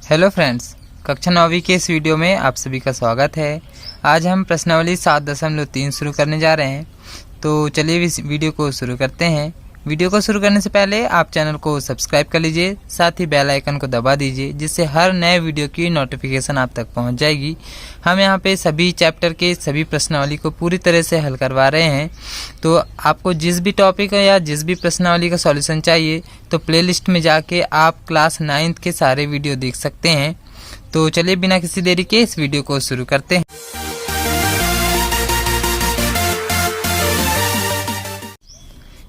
Hello friends, कक्षा 9वीं के इस वीडियो में आप सभी का स्वागत है। आज हम प्रश्नावली 7.3 शुरू करने जा रहे हैं। तो चलिए इस वीडियो को शुरू करते हैं। वीडियो को शुरू करने से पहले आप चैनल को सब्सक्राइब कर लीजिए, साथ ही बेल आइकन को दबा दीजिए, जिससे हर नए वीडियो की नोटिफिकेशन आप तक पहुंच जाएगी। हम यहां पे सभी चैप्टर के सभी प्रश्नावली को पूरी तरह से हल करवा रहे हैं। तो आपको जिस भी टॉपिक या जिस भी प्रश्नावली का सॉल्यूशन चाहिए तो प्लेलिस्ट में जाके आप क्लास 9th के सारे वीडियो देख सकते हैं। तो चलिए बिना किसी देरी के इस वीडियो को शुरू करते हैं।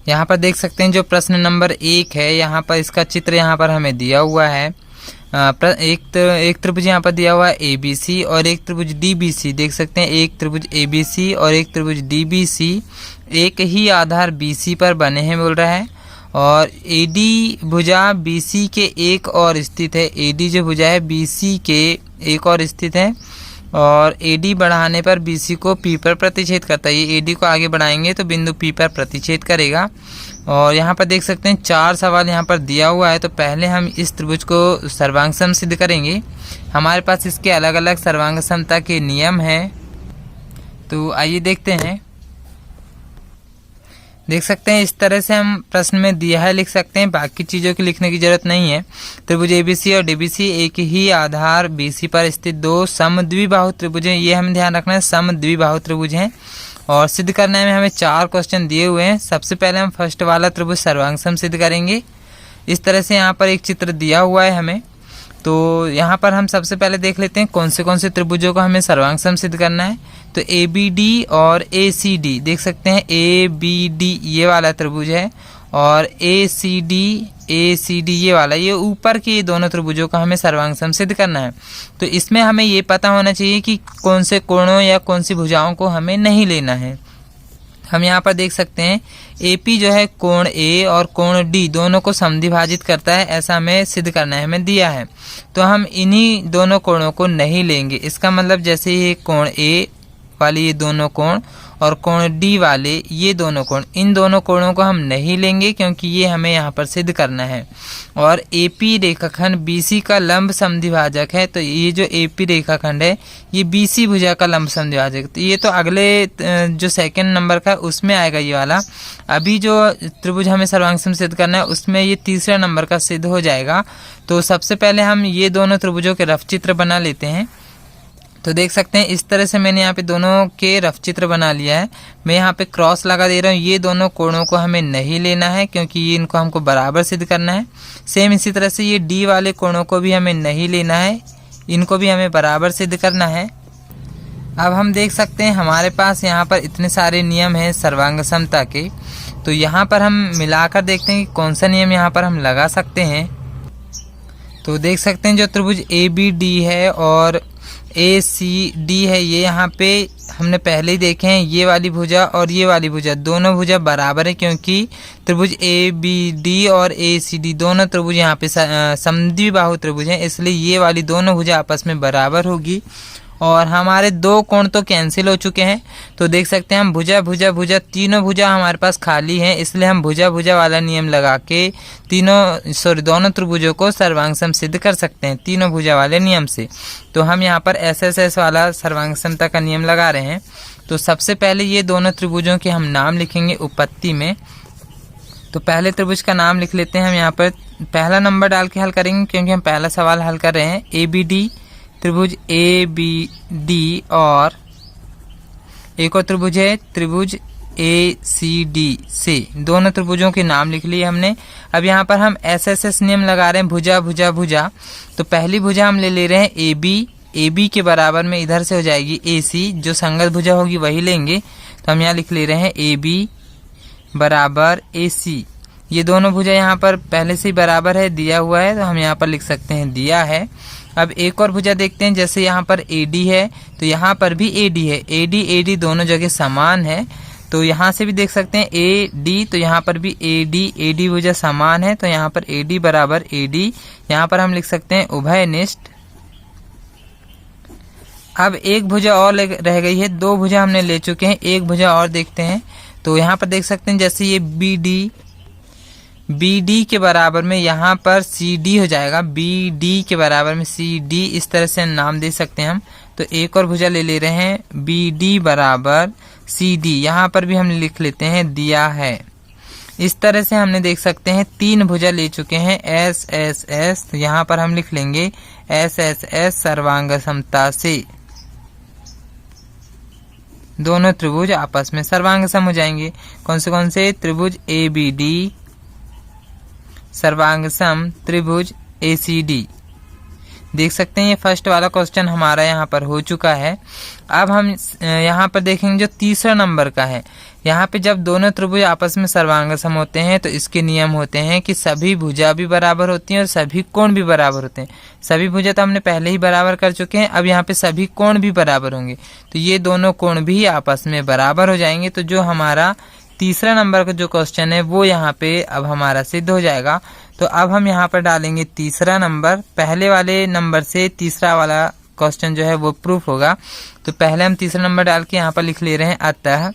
यहाँ पर देख सकते हैं जो प्रश्न नंबर 1 है, यहाँ पर इसका चित्र यहाँ पर हमें दिया हुआ है। एक त्रिभुज यहाँ पर दिया हुआ है ABC और एक त्रिभुज DBC। देख सकते हैं एक त्रिभुज ABC और एक त्रिभुज DBC एक ही आधार BC पर बने हैं बोल रहा है। और AD भुजा BC के एक और स्थित है। AD जो भुजा है BC के एक और स्थित है और AD बढ़ाने पर BC को P पर प्रतिच्छेद करता है। ये AD को आगे बढ़ाएंगे तो बिंदु P पर प्रतिच्छेद करेगा। और यहाँ पर देख सकते हैं 4 सवाल यहाँ पर दिया हुआ है। तो पहले हम इस त्रिभुज को सर्वांग सम सिद्ध करेंगे। हमारे पास इसके अलग अलग सर्वांग समता के नियम हैं। तो आइए देखते हैं। देख सकते हैं इस तरह से हम प्रश्न में दिया है लिख सकते हैं, बाकी चीज़ों की लिखने की जरूरत नहीं है। त्रिभुज ABC और DBC एक ही आधार BC पर स्थित दो समद्विबाहु त्रिभुज हैं। ये हमें ध्यान रखना है, समद्विबाहु त्रिभुज हैं। और सिद्ध करने में हमें 4 क्वेश्चन दिए हुए हैं। सबसे पहले हम फर्स्ट वाला त्रिभुज सर्वांग सम सिद्ध करेंगे। इस तरह से यहाँ पर एक चित्र दिया हुआ है हमें। तो यहाँ पर हम सबसे पहले देख लेते हैं कौन से त्रिभुजों को हमें सर्वांग सम सिद्ध करना है। तो ABD और ACD देख सकते हैं, ABD ये वाला त्रिभुज है और ACD ये वाला, ये ऊपर के ये दोनों त्रिभुजों का हमें सर्वांग सम सिद्ध करना है। तो इसमें हमें ये पता होना चाहिए कि कौन से कोणों या कौन सी भुजाओं को हमें नहीं लेना है। हम यहाँ पर देख सकते हैं AP जो है कोण A और कोण D दोनों को समद्विभाजित करता है, ऐसा हमें सिद्ध करना है, हमें दिया है। तो हम इन्हीं दोनों कोणों को नहीं लेंगे। इसका मतलब जैसे ये कोण A वाले ये दोनों कोण और कोण D वाले ये दोनों कोण, इन दोनों कोणों को हम नहीं लेंगे क्योंकि ये हमें यहाँ पर सिद्ध करना है। और AP रेखाखंड BC का लंब समद्विभाजक है। तो ये जो AP रेखाखंड है ये BC भुजा का लंब समद्विभाजक, तो ये तो अगले जो सेकंड नंबर का उसमें आएगा ये वाला। अभी जो त्रिभुज हमें सर्वांग सम सिद्ध करना है उसमें ये तीसरे नंबर का सिद्ध हो जाएगा। तो सबसे पहले हम ये दोनों त्रिभुजों के रफ चित्र बना लेते हैं। तो देख सकते हैं इस तरह से मैंने यहाँ पे दोनों के रफ चित्र बना लिया है। मैं यहाँ पे क्रॉस लगा दे रहा हूँ। ये दोनों कोणों को हमें नहीं लेना है क्योंकि ये इनको हमको बराबर सिद्ध करना है। सेम इसी तरह से ये D वाले कोणों को भी हमें नहीं लेना है, इनको भी हमें बराबर सिद्ध करना है। अब हम देख सकते हैं हमारे पास यहाँ पर इतने सारे नियम हैं सर्वांग समता के। तो यहाँ पर हम मिलाकर देखते हैं कि कौन सा नियम यहाँ पर हम लगा सकते हैं। तो देख सकते हैं जो त्रिभुज ABD है और ACD है, ये यहाँ पे हमने पहले ही देखे हैं। ये वाली भुजा और ये वाली भुजा दोनों भुजा बराबर है क्योंकि त्रिभुज ABD और ACD दोनों त्रिभुज यहाँ पे समद्विबाहु त्रिभुज हैं, इसलिए ये वाली दोनों भुजा आपस में बराबर होगी। और हमारे 2 कोण तो कैंसिल हो चुके हैं। तो देख सकते हैं हम भुजा तीनों भुजा हमारे पास खाली हैं, इसलिए हम भुजा वाला नियम लगा के दोनों त्रिभुजों को सर्वांग सम सिद्ध कर सकते हैं तीनों भुजा वाले नियम से। तो हम यहाँ पर SSS वाला सर्वांग समता का नियम लगा रहे हैं। तो सबसे पहले ये दोनों त्रिभुजों के हम नाम लिखेंगे उपपत्ति में। तो पहले त्रिभुज का नाम लिख लेते हैं। हम यहाँ पर पहला नंबर डाल के हल करेंगे क्योंकि हम पहला सवाल हल कर रहे हैं। ABD त्रिभुज ABD और एक और त्रिभुज है त्रिभुज ACD से, दोनों त्रिभुजों के नाम लिख लिए हमने। अब यहाँ पर हम SSS नियम लगा रहे हैं, भुजा। तो पहली भुजा हम ले रहे हैं AB के बराबर में इधर से हो जाएगी AC, जो संगत भुजा होगी वही लेंगे। तो हम यहाँ लिख ले रहे हैं AB बराबर AC। ये दोनों भुजा यहाँ पर पहले से ही बराबर है, दिया हुआ है, तो हम यहाँ पर लिख सकते हैं दिया है। अब एक और भुजा देखते हैं, जैसे यहाँ पर AD है तो यहाँ पर भी AD है। AD दोनों जगह समान है। तो यहाँ से भी देख सकते हैं AD, तो यहाँ पर भी AD भुजा समान है। तो यहाँ पर AD बराबर AD, यहाँ पर हम लिख सकते हैं उभयनिष्ठ। अब एक भुजा और रह गई है, 2 भुजा हमने ले चुके हैं, एक भुजा और देखते हैं। तो यहाँ पर देख सकते हैं जैसे ये बी डी के बराबर में यहाँ पर सी डी हो जाएगा, बी डी के बराबर में सी डी, इस तरह से नाम दे सकते हैं हम। तो एक और भुजा ले रहे हैं, बी डी बराबर सी डी, यहाँ पर भी हम लिख लेते हैं दिया है। इस तरह से हमने देख सकते हैं 3 भुजा ले चुके हैं एस एस एस, तो यहाँ पर हम लिख लेंगे एस एस एस सर्वांग समता से दोनों त्रिभुज आपस में सर्वांग सम हो जाएंगे। कौन से त्रिभुज ए बी डी सर्वांग सम त्रिभुज ए सी डी। देख सकते हैं ये फर्स्ट वाला क्वेश्चन हमारा यहाँ पर हो चुका है। अब हम यहाँ पर देखेंगे जो तीसरा नंबर का है, यहाँ पे जब दोनों त्रिभुज आपस में सर्वांग सम होते हैं तो इसके नियम होते हैं कि सभी भुजा भी बराबर होती हैं और सभी कोण भी बराबर होते हैं। सभी भुजा तो हमने पहले ही बराबर कर चुके हैं, अब यहाँ पे सभी कोण भी बराबर होंगे, तो ये दोनों कोण भी आपस में बराबर हो जाएंगे। तो जो हमारा तीसरा नंबर का जो क्वेश्चन है वो यहाँ पे अब हमारा सिद्ध हो जाएगा। तो अब हम यहाँ पर डालेंगे तीसरा नंबर, पहले वाले नंबर से तीसरा वाला क्वेश्चन जो है वो प्रूफ होगा। तो पहले हम तीसरा नंबर डाल के यहाँ पर लिख ले रहे हैं, अतः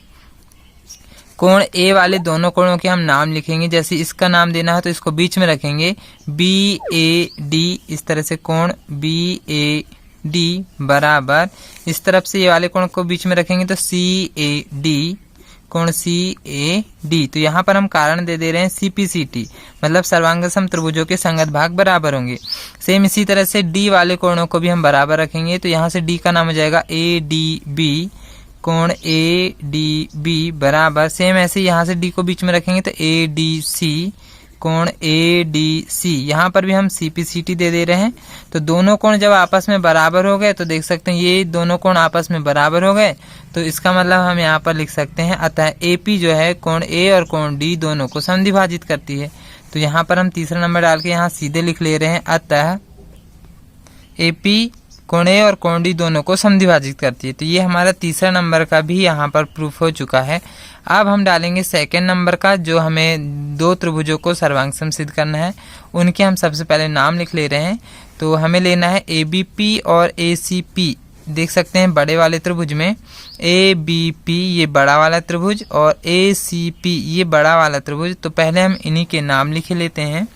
कोण ए वाले दोनों कोणों के हम नाम लिखेंगे। जैसे इसका नाम देना है तो इसको बीच में रखेंगे बी ए डी, इस तरह से कोण बी ए डी बराबर, इस तरफ से ये वाले कोण को बीच में रखेंगे तो सी ए डी, कोण सी ए डी। तो यहाँ पर हम कारण दे रहे हैं CPCT, मतलब सर्वांगसम त्रिभुजों के संगत भाग बराबर होंगे। सेम इसी तरह से डी वाले कोणों को भी हम बराबर रखेंगे, तो यहाँ से डी का नाम हो जाएगा ADB, कोण ADB बराबर, सेम ऐसे यहाँ से डी को बीच में रखेंगे तो ADC, कोण ADC। यहाँ पर भी हम CPCT दे रहे हैं। तो दोनों कोण जब आपस में बराबर हो गए तो देख सकते हैं ये दोनों कोण आपस में बराबर हो गए, तो इसका मतलब हम यहाँ पर लिख सकते हैं अतः AP जो है कोण A और कोण D दोनों को समद्विभाजित करती है। तो यहाँ पर हम तीसरा नंबर डाल के यहाँ सीधे लिख ले रहे हैं, अतः AP कोण A और कोण D दोनों को समद्विभाजित करती है। तो ये हमारा तीसरा नंबर का भी यहाँ पर प्रूफ हो चुका है। अब हम डालेंगे सेकंड नंबर का, जो हमें दो त्रिभुजों को सर्वांगसम सिद्ध करना है। उनके हम सबसे पहले नाम लिख ले रहे हैं। तो हमें लेना है ABP और ACP। देख सकते हैं बड़े वाले त्रिभुज में ABP ये बड़ा वाला त्रिभुज और ACP ये बड़ा वाला त्रिभुज। तो पहले हम इन्हीं के नाम लिख लेते हैं।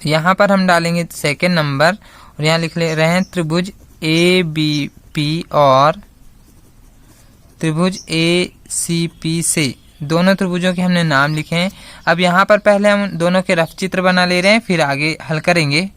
यहाँ पर हम डालेंगे सेकंड नंबर और यहाँ लिख ले रहे हैं त्रिभुज ABP और त्रिभुज ACP से दोनों त्रिभुजों के हमने नाम लिखे हैं। अब यहाँ पर पहले हम दोनों के रफ चित्र बना ले रहे हैं, फिर आगे हल करेंगे।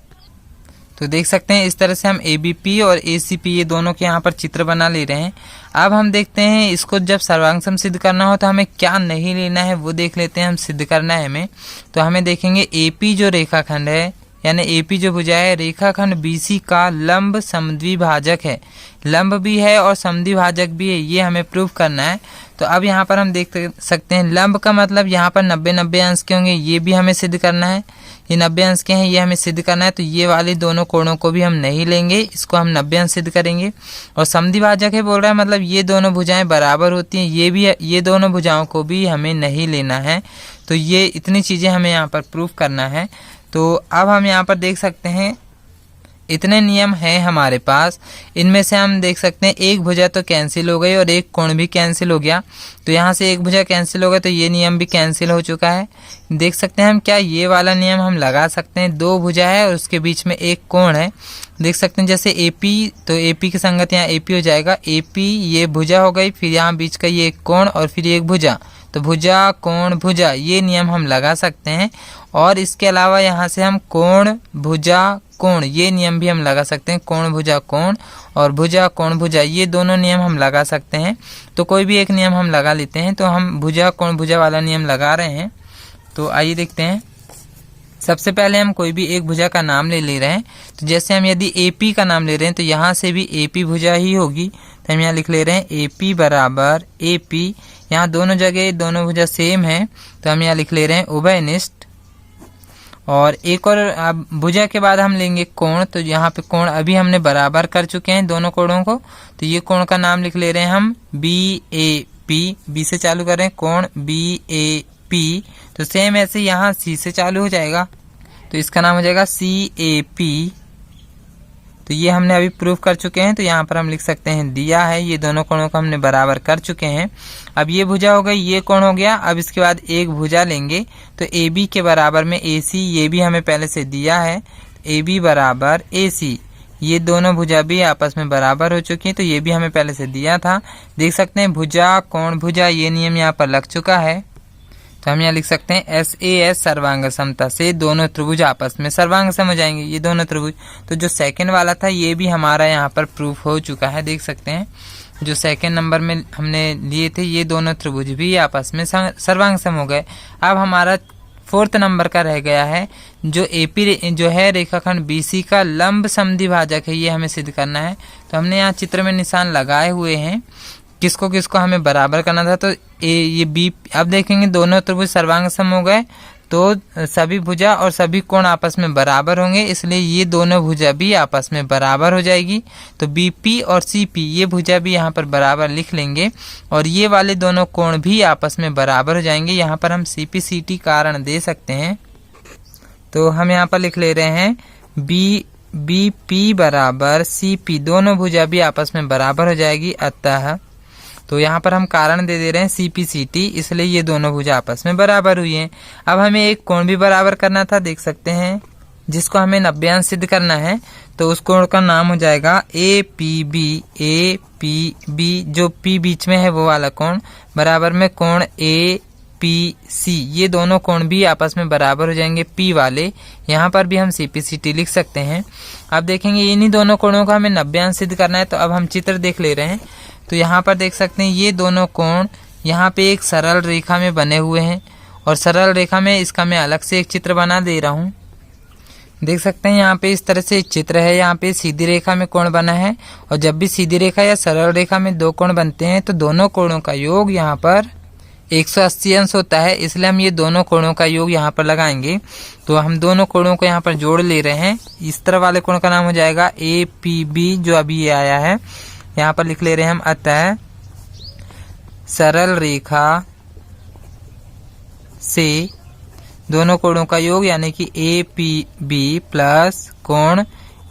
तो देख सकते हैं इस तरह से हम ABP और ACP ये दोनों के यहाँ पर चित्र बना ले रहे हैं। अब हम देखते हैं इसको जब सर्वांगसम सिद्ध करना हो तो हमें क्या नहीं लेना है वो देख लेते हैं। हम सिद्ध करना है हमें, तो हमें देखेंगे AP जो रेखाखंड है यानी AP जो भुजा है रेखाखंड BC का लंब समद्विभाजक है। लंब भी है और समद्विभाजक भी है, ये हमें प्रूव करना है। तो अब यहाँ पर हम देख सकते हैं लंब का मतलब यहाँ पर 90-90 अंश के होंगे, ये भी हमें सिद्ध करना है। ये 90 अंश के हैं, ये हमें सिद्ध करना है। तो ये वाले दोनों कोणों को भी हम नहीं लेंगे, इसको हम 90 अंश सिद्ध करेंगे। और समद्विभाजक है बोल रहा है मतलब ये दोनों भुजाएं बराबर होती हैं, ये भी ये दोनों भुजाओं को भी हमें नहीं लेना है। तो ये इतनी चीज़ें हमें यहाँ पर प्रूव करना है। तो अब हम यहाँ पर देख सकते हैं इतने नियम हैं हमारे पास। इनमें से हम देख सकते हैं एक भुजा तो कैंसिल हो गई और एक कोण भी कैंसिल हो गया। तो यहाँ से एक भुजा कैंसिल हो गया तो ये नियम भी कैंसिल हो चुका है। देख सकते हैं हम क्या ये वाला नियम हम लगा सकते हैं। दो भुजा है और उसके बीच में एक कोण है। देख सकते हैं जैसे AP, तो AP की संगत यहाँ AP हो जाएगा। AP ये भुजा हो गई, फिर यहाँ बीच का ये एक कोण और फिर एक भुजा, तो भुजा कोण भुजा ये नियम हम लगा सकते हैं। और इसके अलावा यहाँ से हम कोण भुजा कोण ये नियम भी हम लगा सकते हैं। कोण भुजा कोण और भुजा कोण भुजा ये दोनों नियम हम लगा सकते हैं। तो कोई भी एक नियम हम लगा लेते हैं। तो हम भुजा कोण भुजा वाला नियम लगा रहे हैं। तो आइए देखते हैं। सबसे पहले हम कोई भी एक भुजा का नाम ले रहे हैं। तो जैसे हम यदि AP का नाम ले रहे हैं तो यहाँ से भी AP भुजा ही होगी। तो हम यहाँ लिख ले रहे हैं AP बराबर AP। यहाँ दोनों जगह दोनों भुजा सेम है, तो हम यहाँ लिख ले रहे हैं उभयनिष्ठ। और एक और भुजा के बाद हम लेंगे कोण। तो यहाँ पे कोण अभी हमने बराबर कर चुके हैं दोनों कोणों को। तो ये कोण का नाम लिख ले रहे हैं हम BAP। B से चालू कर रहे हैं कोण BAP। तो सेम ऐसे यहाँ C से चालू हो जाएगा, तो इसका नाम हो जाएगा CAP तो ये हमने अभी प्रूफ कर चुके हैं। तो यहाँ पर हम लिख सकते हैं दिया है, ये दोनों कोणों को हमने बराबर कर चुके हैं। अब ये भुजा हो गई, ये कोण हो गया। अब इसके बाद एक भुजा लेंगे तो ए बी के बराबर में ए सी, ये भी हमें पहले से दिया है, ए बी बराबर ए सी, ये दोनों भुजा भी आपस में बराबर हो चुकी है। तो ये भी हमें पहले से दिया था। देख सकते हैं भुजा कोण भुजा, ये नियम यहाँ पर लग चुका है। तो हम यहाँ लिख सकते हैं एस ए एस सर्वांग समता से दोनों त्रिभुज आपस में सर्वांग सम हो जाएंगे, ये दोनों त्रिभुज। तो जो सेकंड वाला था ये भी हमारा यहाँ पर प्रूफ हो चुका है। देख सकते हैं जो सेकंड नंबर में हमने लिए थे ये दोनों त्रिभुज भी आपस में सर्वांग सम हो गए। अब हमारा फोर्थ नंबर का रह गया है जो एपी जो है रेखाखंड बीसी का लंब समद्विभाजक है, ये हमें सिद्ध करना है। तो हमने यहाँ चित्र में निशान लगाए हुए हैं, किसको किसको हमें बराबर करना था। तो ये बी, अब देखेंगे दोनों त्रिभुज सर्वांग सम हो गए तो सभी भुजा और सभी कोण आपस में बराबर होंगे, इसलिए ये दोनों भुजा भी आपस में बराबर हो जाएगी। तो बीपी और सीपी ये भुजा भी यहाँ पर बराबर लिख लेंगे और ये वाले दोनों कोण भी आपस में बराबर हो जाएंगे। यहाँ पर हम सीपी सीटी कारण दे सकते हैं। तो हम यहाँ पर लिख ले रहे हैं बी पी बराबर सी पी, दोनों भुजा भी आपस में बराबर हो जाएगी। अतः तो यहाँ पर हम कारण दे रहे हैं सी पी सी टी, इसलिए ये दोनों भुजा आपस में बराबर हुई हैं। अब हमें एक कोण भी बराबर करना था, देख सकते हैं, जिसको हमें 90 अंश सिद्ध करना है। तो उस कोण का नाम हो जाएगा ए पी बी, जो पी बीच में है वो वाला कोण बराबर में कोण ए पी सी, ये दोनों कोण भी आपस में बराबर हो जाएंगे पी वाले। यहाँ पर भी हम सी पी सी टी लिख सकते हैं। अब देखेंगे इन्हीं दोनों कोणों का हमें 90 अंश सिद्ध करना है। तो अब हम चित्र देख ले रहे हैं। तो यहाँ पर देख सकते हैं ये दोनों कोण यहाँ पे एक सरल रेखा में बने हुए हैं और सरल रेखा में इसका मैं अलग से एक चित्र बना दे रहा हूँ। देख सकते हैं यहाँ पे इस तरह से एक चित्र है, यहाँ पे सीधी रेखा में कोण बना है और जब भी सीधी रेखा या सरल रेखा में दो कोण बनते हैं तो दोनों कोणों का योग यहाँ पर 180 अंश होता है, इसलिए हम ये दोनों कोणों का योग यहाँ पर लगाएंगे। तो हम दोनों कोणों को यहाँ पर जोड़ ले रहे हैं। इस तरह वाले कोण का नाम हो जाएगा ए पी बी, जो अभी ये आया है यहाँ पर लिख ले रहे हैं हम। अतः सरल रेखा से दोनों कोणों का योग यानी कि ए पी बी प्लस कोण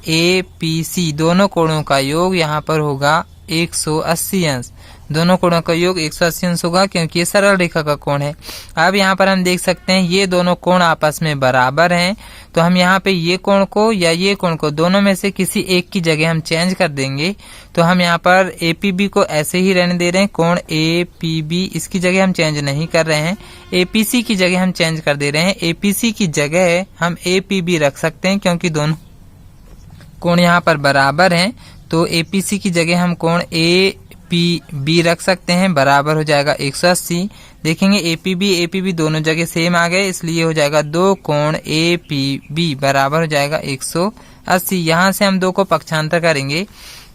ए पी सी, दोनों कोणों का योग यहाँ पर होगा 180 अंश। दोनों कोणों का योग 180 अंश होगा क्योंकि ये सरल रेखा का कोण है। अब यहाँ पर हम देख सकते हैं ये दोनों कोण आपस में बराबर हैं। तो हम यहाँ पे ये कोण को या ये कोण को दोनों में से किसी एक की जगह हम चेंज कर देंगे। तो हम यहाँ पर एपीबी को ऐसे ही रहने दे रहे हैं, कोण एपीबी, इसकी जगह हम चेंज नहीं कर रहे हैं। एपीसी की जगह हम चेंज कर दे रहे हैं। एपीसी की जगह हम एपीबी रख सकते हैं क्योंकि दोनों कोण यहाँ पर बराबर हैं। तो एपीसी की जगह हम कोण ए पी बी रख सकते हैं, बराबर हो जाएगा 180। देखेंगे एपीबी दोनों जगह सेम आ गए, इसलिए हो जाएगा दो कोण एपीबी बराबर हो जाएगा 180। यहाँ से हम दो को पक्षांतर करेंगे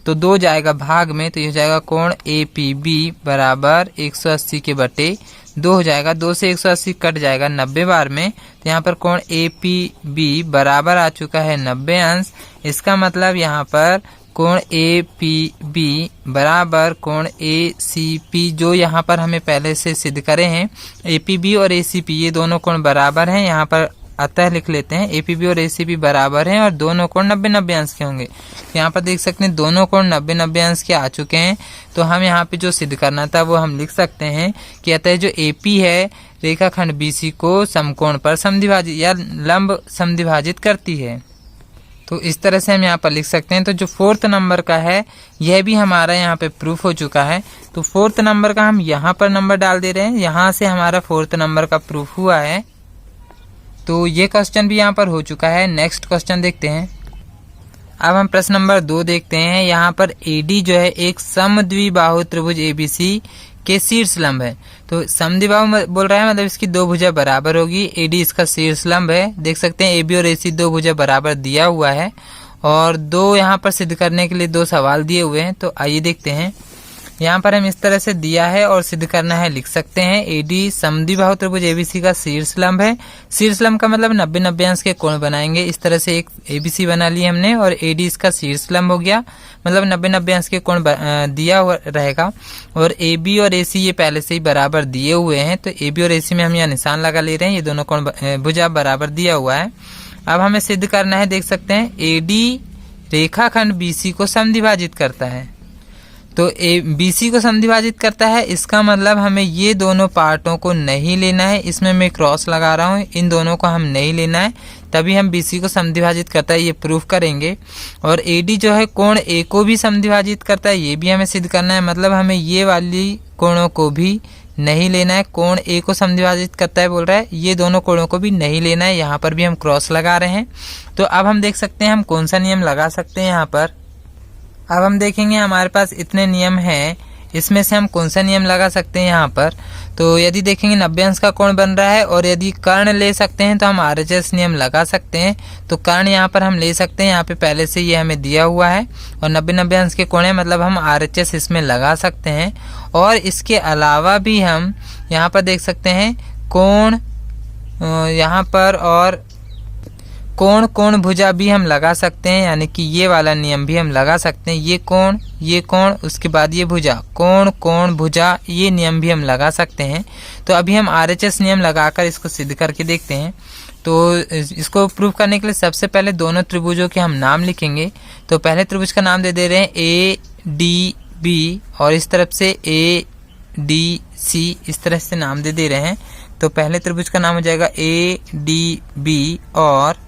तो 2 जाएगा भाग में, तो ये हो जाएगा कोण एपीबी बराबर 180 के बटे 2 हो जाएगा। 2 से 180 कट जाएगा 90 बार में। तो यहाँ पर कोण एपीबी बराबर आ चुका है 90 अंश। इसका मतलब यहाँ पर कोण ए पी बी बराबर कोण ए सी पी, जो यहाँ पर हमें पहले से सिद्ध करे हैं। ए पी बी और ए सी पी ये दोनों कोण बराबर हैं। यहाँ पर अतः लिख लेते हैं ए पी बी और ए सी पी बराबर हैं और दोनों कोण 90-90 अंश के होंगे। यहाँ पर देख सकते हैं दोनों कोण 90-90 अंश के आ चुके हैं। तो हम यहाँ पे जो सिद्ध करना था वो हम लिख सकते हैं कि अतः जो ए पी है रेखाखंड बी सी को समकोण पर समद्विभाजित या लंब समद्विभाजित करती है। तो इस तरह से हम यहाँ पर लिख सकते हैं। तो जो 4th नंबर का है यह भी हमारा यहाँ पे प्रूफ हो चुका है। तो 4th नंबर का हम यहाँ पर नंबर डाल दे रहे हैं, यहाँ से हमारा 4th नंबर का प्रूफ हुआ है। तो ये क्वेश्चन भी यहाँ पर हो चुका है। नेक्स्ट क्वेश्चन देखते हैं। अब हम प्रश्न नंबर 2 देखते हैं। यहाँ पर एडी जो है एक समद्विबाहु त्रिभुज एबीसी के शीर्ष लंब है। तो समद्विबाहु बोल रहा है मतलब इसकी दो भुजा बराबर होगी। एडी इसका शीर्ष लंब है। देख सकते हैं एबी और एसी दो भुजा बराबर दिया हुआ है और दो यहाँ पर सिद्ध करने के लिए 2 सवाल दिए हुए हैं। तो आइए देखते हैं। यहाँ पर हम इस तरह से दिया है और सिद्ध करना है, लिख सकते हैं एडी समद्विबाहु त्रिभुज एबीसी का शीर्ष लंब है। शीर्ष लंब का मतलब 90-90 अंश के कोण बनाएंगे। इस तरह से एक एबीसी बना लिए हमने और एडी इसका शीर्ष लंब हो गया, मतलब 90-90 अंश के कोण दिया हुआ रहेगा। और एबी और एसी ये पहले से ही बराबर दिए हुए हैं। तो एबी और एसी में हम यहाँ निशान लगा ले रहे हैं, ये दोनों कोण भुजा बराबर दिया हुआ है। अब हमें सिद्ध करना है, देख सकते हैं एडी रेखाखंड BC को समद्विभाजित करता है। तो BC को समद्विभाजित करता है, इसका मतलब हमें ये दोनों पार्टों को नहीं लेना है। इसमें मैं क्रॉस लगा रहा हूँ, इन दोनों को हम नहीं लेना है, तभी हम BC को समद्विभाजित करता है, ये प्रूफ करेंगे। और AD जो है कोण A को भी समद्विभाजित करता है, ये भी हमें सिद्ध करना है। मतलब हमें ये वाली कोणों को भी नहीं लेना है। कोण A को समद्विभाजित करता है बोल रहा है, ये दोनों कोणों को भी नहीं लेना है। यहाँ पर भी हम क्रॉस लगा रहे हैं। तो अब हम देख सकते हैं हम कौन सा नियम लगा सकते हैं। यहाँ पर अब हम देखेंगे हमारे पास इतने नियम हैं, इसमें से हम कौन सा नियम लगा सकते हैं। यहाँ पर तो यदि देखेंगे 90 अंश का कोण बन रहा है और यदि कर्ण ले सकते हैं तो हम RHS नियम लगा सकते हैं। तो कर्ण यहाँ पर हम ले सकते हैं, यहाँ पे पहले से ये हमें दिया हुआ है और 90 अंश के कोण है, मतलब हम RHS इसमें लगा सकते हैं। और इसके अलावा भी हम यहाँ पर देख सकते हैं कोण यहाँ पर, और कोण भुजा भी हम लगा सकते हैं, यानी कि ये वाला नियम भी हम लगा सकते हैं। ये कोण उसके बाद ये भुजा, कोण भुजा, ये नियम भी हम लगा सकते हैं। तो अभी हम RHS नियम लगाकर इसको सिद्ध करके देखते हैं। तो इसको प्रूव करने के लिए सबसे पहले दोनों त्रिभुजों के हम नाम लिखेंगे। तो पहले त्रिभुज का नाम दे रहे हैं ADB और इस तरफ से ADC, इस तरह से नाम दे रहे हैं। तो पहले त्रिभुज का नाम हो जाएगा ADB और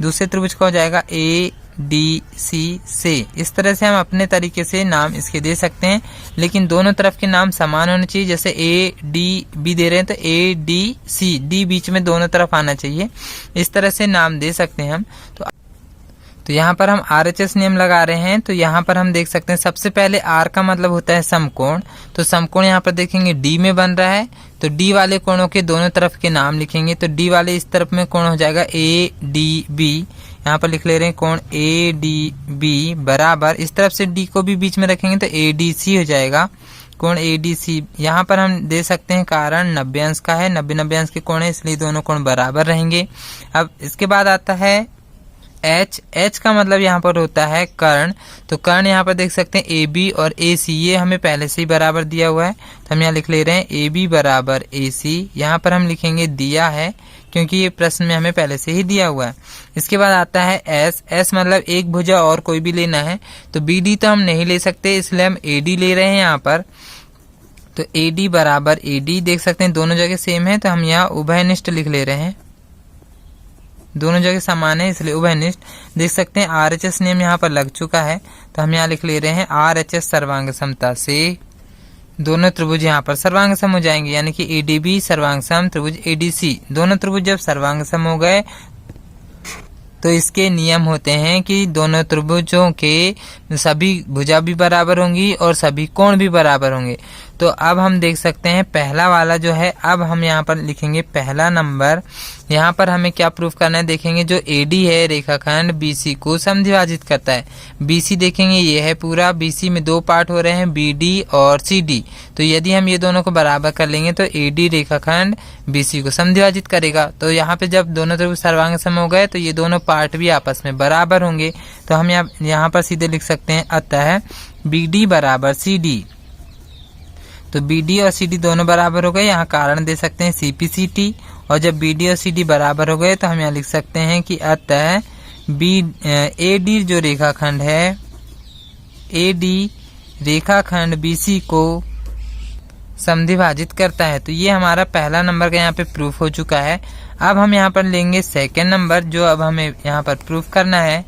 दूसरे त्रिभुज का हो जाएगा ADC से। इस तरह से हम अपने तरीके से नाम इसके दे सकते हैं, लेकिन दोनों तरफ के नाम समान होने चाहिए। जैसे ADB दे रहे हैं तो ADC, D बीच में दोनों तरफ आना चाहिए। इस तरह से नाम दे सकते हैं हम। तो यहाँ पर हम RHS नियम लगा रहे हैं। तो यहाँ पर हम देख सकते हैं सबसे पहले R का मतलब होता है समकोण। तो समकोण यहाँ पर देखेंगे D में बन रहा है, तो D वाले कोणों के दोनों तरफ के नाम लिखेंगे। तो D वाले इस तरफ में कोण हो जाएगा ADB, यहाँ पर लिख ले रहे हैं कोण ADB बराबर, इस तरफ से D को भी बीच में रखेंगे तो ADC हो जाएगा, कोण ADC। यहाँ पर हम दे सकते हैं कारण 90 अंश का है, 90 अंश के कोण है, इसलिए दोनों कोण बराबर रहेंगे। अब इसके बाद आता है H का मतलब यहाँ पर होता है कर्ण। तो कर्ण यहाँ पर देख सकते हैं AB और AC, ये हमें पहले से ही बराबर दिया हुआ है, तो हम यहाँ लिख ले रहे हैं AB बराबर AC। यहाँ पर हम लिखेंगे दिया है क्योंकि ये प्रश्न में हमें पहले से ही दिया हुआ है। इसके बाद आता है S मतलब एक भुजा और कोई भी लेना है। तो BD तो हम नहीं ले सकते, इसलिए हम AD ले रहे हैं यहाँ पर। तो AD बराबर AD, देख सकते हैं दोनों जगह सेम है, तो हम यहाँ उभयनिष्ठ लिख ले रहे हैं, दोनों जगह समान है इसलिए उभयनिष्ठ। देख सकते हैं RHS नियम यहाँ पर लग चुका है, तो हम यहाँ लिख ले रहे हैं RHS सर्वांग समता से दोनों त्रिभुज यहाँ पर सर्वांग सम हो जाएंगे, यानी कि ADB सर्वांग सम त्रिभुज ADC। दोनों त्रिभुज जब सर्वांग सम हो गए तो इसके नियम होते हैं कि दोनों त्रिभुजों के सभी भुजा भी बराबर होंगी और सभी कोण भी बराबर होंगे। तो अब हम देख सकते हैं पहला वाला जो है, अब हम यहाँ पर लिखेंगे पहला नंबर। यहाँ पर हमें क्या प्रूफ करना है, देखेंगे जो AD है रेखाखंड BC को समद्विभाजित करता है। BC देखेंगे ये है पूरा, BC में दो पार्ट हो रहे हैं BD और CD। तो यदि हम ये दोनों को बराबर कर लेंगे तो AD रेखाखंड BC को समद्विभाजित करेगा। तो यहाँ पे जब दोनों त्रिभुज सर्वांग सम हो गए तो ये दोनों पार्ट भी आपस में बराबर होंगे। तो हम यहाँ पर सीधे लिख सकते हैं अतः BD बराबर CD। तो BD और CD दोनों बराबर हो गए, यहाँ कारण दे सकते हैं CPCT। और जब BD और CD बराबर हो गए तो हम यहाँ लिख सकते हैं कि अतः AD जो रेखाखंड है, AD रेखाखंड BC को समद्विभाजित करता है। तो ये हमारा पहला नंबर का यहाँ पे प्रूफ हो चुका है। अब हम यहाँ पर लेंगे सेकेंड नंबर, जो अब हमें यहाँ पर प्रूफ करना है।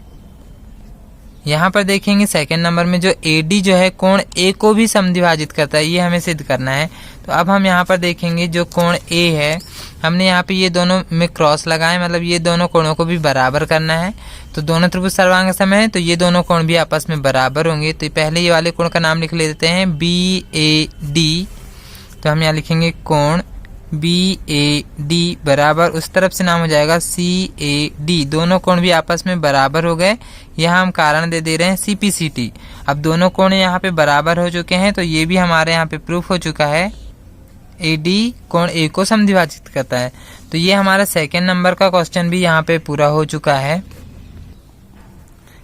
यहाँ पर देखेंगे सेकेंड नंबर में जो AD जो है कोण A को भी समद्विभाजित करता है, ये हमें सिद्ध करना है। तो अब हम यहाँ पर देखेंगे जो कोण A है, हमने यहाँ पे ये दोनों में क्रॉस लगाए, मतलब ये दोनों कोणों को भी बराबर करना है। तो दोनों त्रिभुज सर्वांग सम है तो ये दोनों कोण भी आपस में बराबर होंगे। तो पहले ये वाले कोण का नाम लिख लेते हैं BAD। तो हम यहाँ लिखेंगे कोण BAD बराबर, उस तरफ से नाम हो जाएगा CAD। दोनों कोण भी आपस में बराबर हो गए। यहाँ हम कारण दे रहे हैं CPCT। अब दोनों कोण यहाँ पे बराबर हो चुके हैं, तो ये भी हमारे यहाँ पे प्रूफ हो चुका है AD कोण A को समद्विभाजित करता है। तो ये हमारा सेकेंड नंबर का क्वेश्चन भी यहाँ पे पूरा हो चुका है।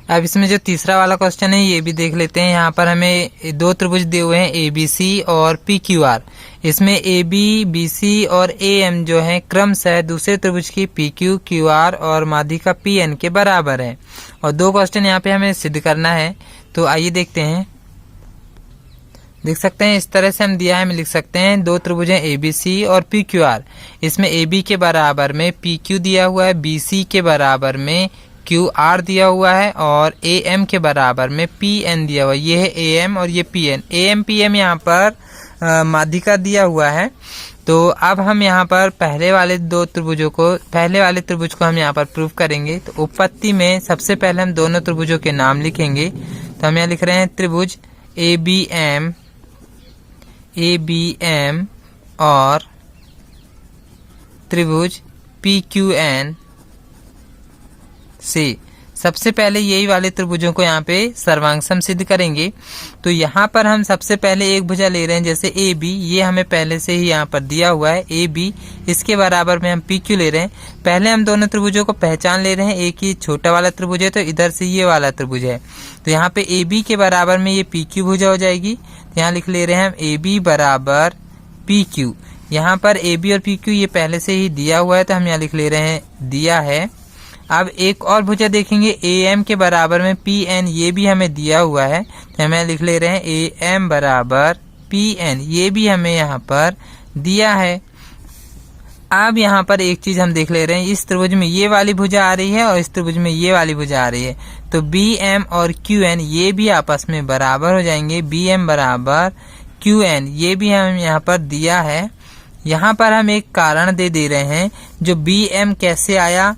अब इसमें जो तीसरा वाला क्वेश्चन है ये भी देख लेते हैं। यहाँ पर हमें दो त्रिभुज दिए हुए हैं ABC और PQR। इसमें ए बी, बी सी और ए एम जो है क्रमशः दूसरे त्रिभुज की पी क्यू, क्यू आर और माध्यिका पी एन के बराबर है। और दो क्वेश्चन यहाँ पे हमें सिद्ध करना है, तो आइए देखते हैं। देख सकते हैं इस तरह से हम दिया है, हम लिख सकते हैं दो त्रिभुज हैं ए बी सी और पी क्यू आर। इसमें ए बी के बराबर में पी क्यू दिया हुआ है, बी सी के बराबर में क्यू आर दिया हुआ है और ए एम के बराबर में पी एन दिया हुआ है। ये है ए एम और ये P N. A M P M यहाँ पर माध्यिका दिया हुआ है। तो अब हम यहाँ पर पहले वाले त्रिभुज को हम यहाँ पर प्रूव करेंगे। तो उत्पत्ति में सबसे पहले हम दोनों त्रिभुजों के नाम लिखेंगे। तो हम यहाँ लिख रहे हैं त्रिभुज ए बी एम और त्रिभुज पी क्यू एन से। सबसे पहले यही वाले त्रिभुजों को यहाँ पे सर्वांग सम सिद्ध करेंगे। तो यहाँ पर हम सबसे पहले एक भुजा ले रहे हैं, जैसे ए बी, ये हमें पहले से ही यहाँ पर दिया हुआ है ए बी, इसके बराबर में हम पी क्यू ले रहे हैं। पहले हम दोनों त्रिभुजों को पहचान ले रहे हैं। एक ही छोटा वाला त्रिभुज है तो इधर से ये वाला त्रिभुज है, तो यहाँ पे ए बी के बराबर में ये पी क्यू भुजा हो जाएगी। तो यहाँ लिख ले रहे हैं हम ए बी बराबर पी क्यू। यहाँ पर ए बी और पी क्यू ये पहले से ही दिया हुआ है, तो हम यहाँ लिख ले रहे हैं दिया है। अब एक और भुजा देखेंगे ए एम के बराबर में पी एन, ये भी हमें दिया हुआ है, तो हमें लिख ले रहे हैं ए एम बराबर पी एन, ये भी हमें यहाँ पर दिया है। अब यहाँ पर एक चीज हम देख ले रहे हैं, इस त्रिभुज में ये वाली भुजा आ रही है और इस त्रिभुज में ये वाली भुजा आ रही है, तो बी एम और क्यू एन ये भी आपस में बराबर हो जाएंगे। बी एम बराबर क्यू एन, ये भी हम यहाँ पर दिया है। यहाँ पर हम एक कारण दे रहे हैं, जो बी एम कैसे आया।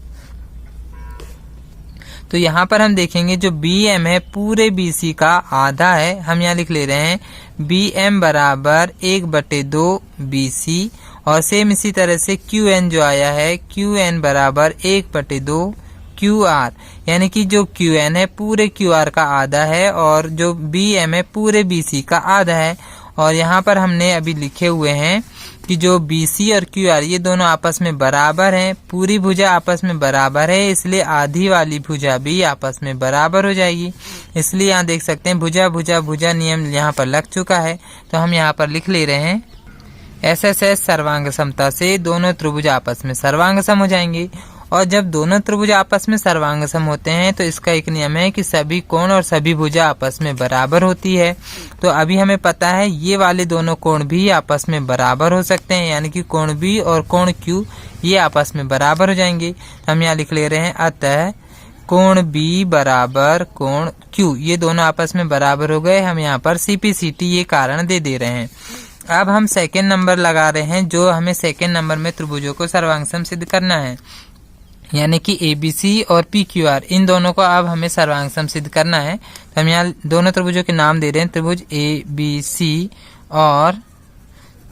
तो यहाँ पर हम देखेंगे जो बी एम है पूरे बी सी का आधा है। हम यहाँ लिख ले रहे हैं बी एम बराबर 1/2 बी सी, और सेम इसी तरह से क्यू एन जो आया है क्यू एन बराबर 1/2 क्यू आर, यानी कि जो क्यू एन है पूरे क्यू आर का आधा है और जो बी एम है पूरे बी सी का आधा है। और यहाँ पर हमने अभी लिखे हुए हैं कि जो BC और QR ये दोनों आपस में बराबर हैं, पूरी भुजा आपस में बराबर है, इसलिए आधी वाली भुजा भी आपस में बराबर हो जाएगी। इसलिए यहाँ देख सकते हैं भुजा भुजा भुजा नियम यहाँ पर लग चुका है। तो हम यहाँ पर लिख ले रहे हैं SSS सर्वांग समता से दोनों त्रिभुज आपस में सर्वांग सम हो जाएंगे। और जब दोनों त्रिभुज आपस में सर्वांग सम होते हैं तो इसका एक नियम है कि सभी कोण और सभी भुजा आपस में बराबर होती है। तो अभी हमें पता है ये वाले दोनों कोण भी आपस में बराबर हो सकते हैं, यानी कि कोण B और कोण Q ये आपस में बराबर हो जाएंगे। तो हम यहाँ लिख ले रहे हैं अतः कोण B बराबर कोण Q, ये दोनों आपस में बराबर हो गए। हम यहाँ पर CP/CT ये कारण दे रहे हैं। अब हम सेकेंड नंबर लगा रहे हैं, जो हमें सेकेंड नंबर में त्रिभुजों को सर्वांग सम सिद्ध करना है, यानी कि ABC और PQR इन दोनों को अब हमें सर्वांग सम सिद्ध करना है। तो हम यहाँ दोनों त्रिभुजों के नाम दे रहे हैं, त्रिभुज ABC और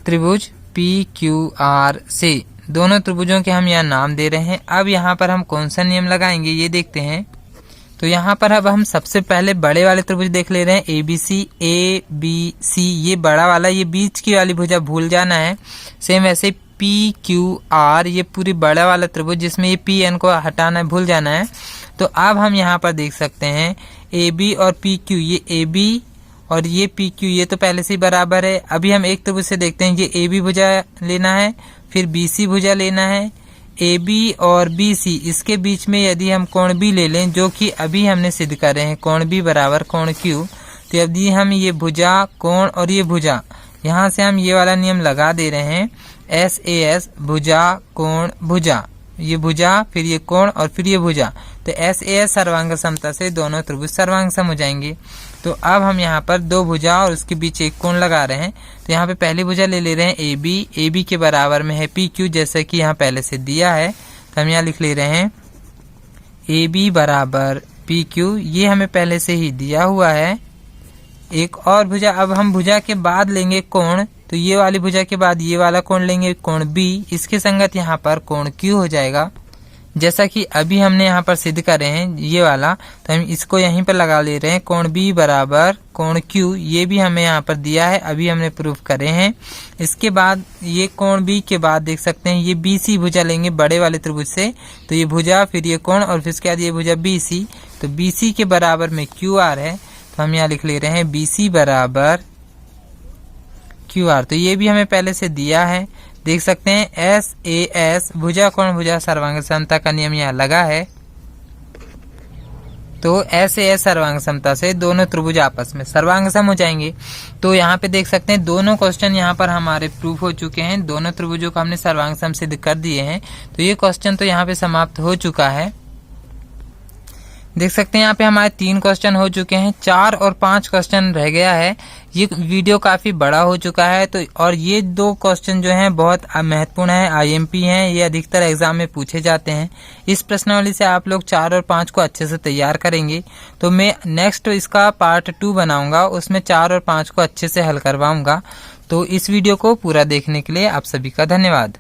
त्रिभुज PQR से। दोनों त्रिभुजों के हम यहाँ नाम दे रहे हैं। अब यहाँ पर हम कौन सा नियम लगाएंगे ये देखते हैं। तो यहाँ पर अब हम सबसे पहले बड़े वाले त्रिभुज देख ले रहे हैं ABC ये बड़ा वाला, ये बीच की वाली भुजा भूल जाना है। सेम वैसे PQR ये पूरी बड़ा वाला त्रिभुज जिसमें ये PN को हटाना है, भूल जाना है। तो अब हम यहाँ पर देख सकते हैं AB और PQ, ये AB और ये PQ ये तो पहले से ही बराबर है। अभी हम एक त्रिभुज से देखते हैं, ये AB भुजा लेना है, फिर BC भुजा लेना है। AB और BC इसके बीच में यदि हम कोण B ले लें, जो कि अभी हमने सिद्ध कर रहे हैं कोण B बराबर कोण Q, तो यदि हम ये भुजा कोण और ये भुजा यहाँ से हम ये वाला नियम लगा दे रहे हैं SAS भुजा कोण भुजा, ये भुजा फिर ये कोण और फिर ये भुजा, तो SAS सर्वांग समता से दोनों त्रिभुज सर्वांग सम हो जाएंगे। तो अब हम यहाँ पर दो भुजा और उसके बीच एक कोण लगा रहे हैं। तो यहाँ पे पहली भुजा ले रहे हैं AB के बराबर में है PQ, जैसे कि यहाँ पहले से दिया है। तो हम यहाँ लिख ले रहे हैं AB बराबर PQ, ये हमें पहले से ही दिया हुआ है। एक और भुजा, अब हम भुजा के बाद लेंगे कोण, तो ये वाली भुजा के बाद ये वाला कोण लेंगे कोण B, इसके संगत यहाँ पर कोण Q हो जाएगा, जैसा कि अभी हमने यहाँ पर सिद्ध करे हैं ये वाला। तो हम इसको यहीं पर लगा ले रहे हैं कोण B बराबर कोण Q, ये भी हमें यहाँ पर दिया है, अभी हमने प्रूफ करे हैं। इसके बाद ये कोण B के बाद देख सकते हैं ये BC भुजा लेंगे बड़े वाले त्रिभुज से, तो ये भुजा फिर ये कोण और फिर इसके बाद ये भुजा BC, तो BC के बराबर में QR है। तो हम यहाँ लिख ले रहे हैं BC बराबर QR। तो ये भी हमें पहले से दिया है, देख सकते हैं SAS भुजा कोण भुजा सर्वांग समता का नियम यहाँ लगा है। तो SAS सर्वांग समता से दोनों त्रिभुज आपस में सर्वांग सम हो जाएंगे। तो यहाँ पे देख सकते हैं दोनों क्वेश्चन यहाँ पर हमारे प्रूफ हो चुके हैं, दोनों त्रिभुजों को हमने सर्वांग सम सिद्ध कर दिए हैं। तो ये क्वेश्चन तो यहाँ पे समाप्त हो चुका है। देख सकते हैं यहाँ पे हमारे 3 क्वेश्चन हो चुके हैं, 4 और 5 क्वेश्चन रह गया है। ये वीडियो काफी बड़ा हो चुका है। तो और ये 2 क्वेश्चन जो हैं बहुत महत्वपूर्ण है, IMP हैं, ये अधिकतर एग्जाम में पूछे जाते हैं। इस प्रश्नावली से आप लोग 4 और 5 को अच्छे से तैयार करेंगे। तो मैं नेक्स्ट इसका पार्ट 2 बनाऊंगा, उसमें 4 और 5 को अच्छे से हल करवाऊंगा। तो इस वीडियो को पूरा देखने के लिए आप सभी का धन्यवाद।